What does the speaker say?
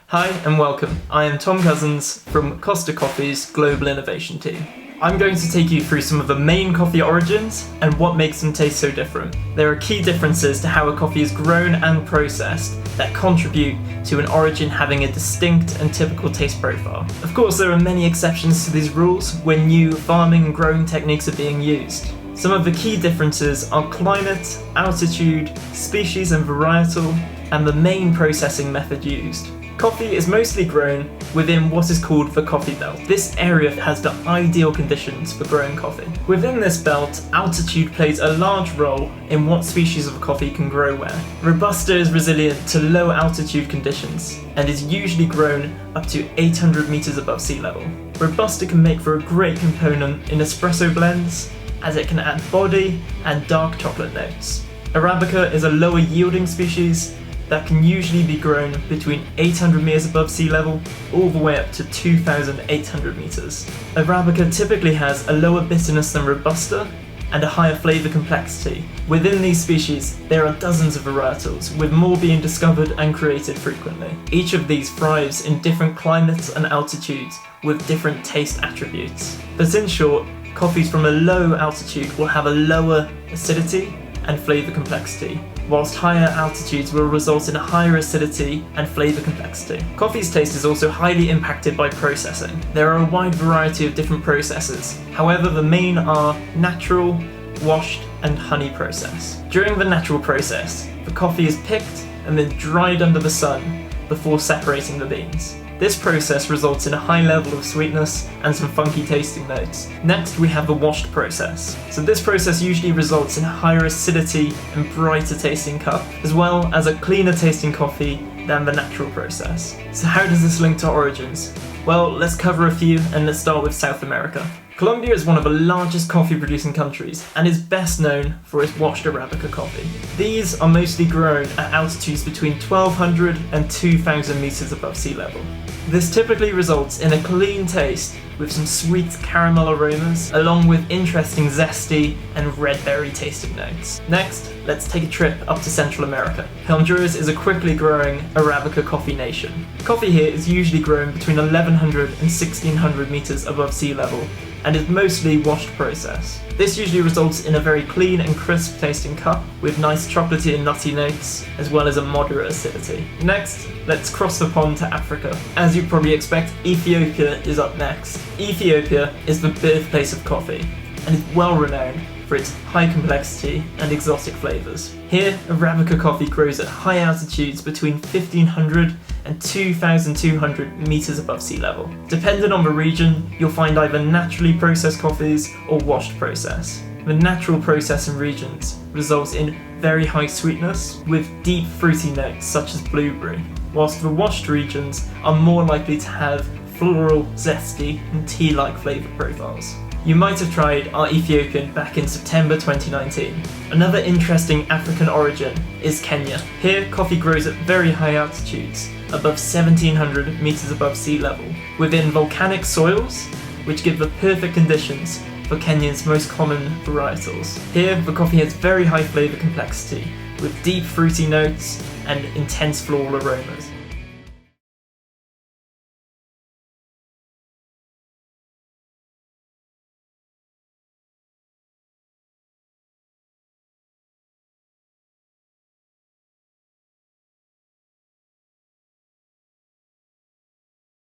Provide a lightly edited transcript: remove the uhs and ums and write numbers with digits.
Hi and welcome. I am Tom Cousins from Costa Coffee's Global Innovation team. I'm going to take you through some of the main coffee origins and what makes them taste so different. There are key differences to how a coffee is grown and processed that contribute to an origin having a distinct and typical taste profile. Of course, there are many exceptions to these rules when new farming and growing techniques are being used. Some of the key differences are climate, altitude, species and varietal, and the main processing method used. Coffee is mostly grown within what is called the coffee belt. This area has the ideal conditions for growing coffee. Within this belt, altitude plays a large role in what species of coffee can grow where. Robusta is resilient to low altitude conditions and is usually grown up to 800 meters above sea level. Robusta can make for a great component in espresso blends, as it can add body and dark chocolate notes. Arabica is a lower yielding species that can usually be grown between 800 meters above sea level all the way up to 2,800 meters. Arabica typically has a lower bitterness than Robusta and a higher flavour complexity. Within these species, there are dozens of varietals, with more being discovered and created frequently. Each of these thrives in different climates and altitudes with different taste attributes. But in short, coffees from a low altitude will have a lower acidity and flavour complexity, whilst higher altitudes will result in a higher acidity and flavour complexity. Coffee's taste is also highly impacted by processing. There are a wide variety of different processes. However, the main are natural, washed and honey process. During the natural process, the coffee is picked and then dried under the sun before separating the beans. This process results in a high level of sweetness and some funky tasting notes. Next, we have the washed process. So this process usually results in a higher acidity and brighter tasting cup, as well as a cleaner tasting coffee than the natural process. So how does this link to origins? Well, let's cover a few and let's start with South America. Colombia is one of the largest coffee producing countries and is best known for its washed Arabica coffee. These are mostly grown at altitudes between 1,200 and 2,000 meters above sea level. This typically results in a clean taste with some sweet caramel aromas, along with interesting zesty and red berry tasting notes. Next, let's take a trip up to Central America. Honduras is a quickly growing Arabica coffee nation. Coffee here is usually grown between 1,100 and 1,600 meters above sea level and is mostly washed process. This usually results in a very clean and crisp tasting cup with nice chocolatey and nutty notes, as well as a moderate acidity. Next, let's cross the pond to Africa. As you probably expect, Ethiopia is up next. Ethiopia is the birthplace of coffee and is well renowned for its high complexity and exotic flavours. Here, Arabica coffee grows at high altitudes between 1,500 and 2,200 meters above sea level. Depending on the region, you'll find either naturally processed coffees or washed process. The natural processing regions results in very high sweetness with deep fruity notes such as blueberry, whilst the washed regions are more likely to have floral, zesty and tea-like flavour profiles. You might have tried our Ethiopian back in September 2019. Another interesting African origin is Kenya. Here, coffee grows at very high altitudes, above 1,700 meters above sea level, within volcanic soils, which give the perfect conditions for Kenya's most common varietals. Here, the coffee has very high flavour complexity, with deep fruity notes and intense floral aromas.